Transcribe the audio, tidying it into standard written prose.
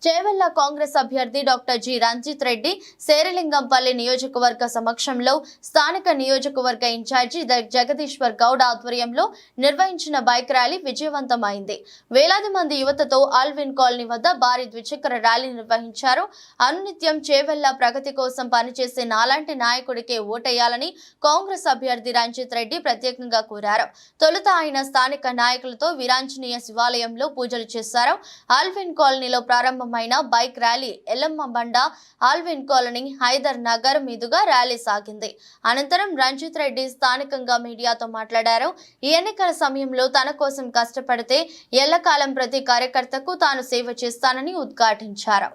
చేవెళ్ల కాంగ్రెస్ అభ్యర్థి doctor G Ranjith Reddy Serilingampally నియోజకవర్గ సమక్షంలో స్థానిక నియోజకవర్గ ఇన్ఛార్జి జగదీశ్వర్ గౌడ్ ఆధ్వర్యంలో నిర్వహించిన బైక్ ర్యాలీ విజయవంతమైంది. వేలాది మంది యువతతో ఆల్విన్ కాలనీ వద్ద భారీ ద్విచక్ర ర్యాలీ నిర్వహించారు. అనునిత్యం చేవెళ్ల ప్రగతి కోసం పనిచేసే నాలాంటి నాయకుడికే ఓటేయాలని కాంగ్రెస్ అభ్యర్థి రంజిత్ రెడ్డి ప్రత్యేకంగా కోరారు. తొలుత ఆయన స్థానిక నాయకులతో వీరాంజనేయ శివాలయంలో పూజలు చేశారు. ఆల్విన్ కాలనీలో ప్రారంభమైన బైక్ ర్యాలీ ఎల్లమ్మ బండ ఆల్విన్ కాలనీ హైదర్ నగర్ మీదుగా ర్యాలీ సాగింది. అనంతరం రంజిత్ రెడ్డి స్థానికంగా మీడియాతో మాట్లాడారు. ఈ ఎన్నికల సమయంలో తన కోసం కష్టపడితే ఎల్లకాలం ప్రతి కార్యకర్తకు తాను సేవ చేస్తానని ఉద్ఘాటించారు.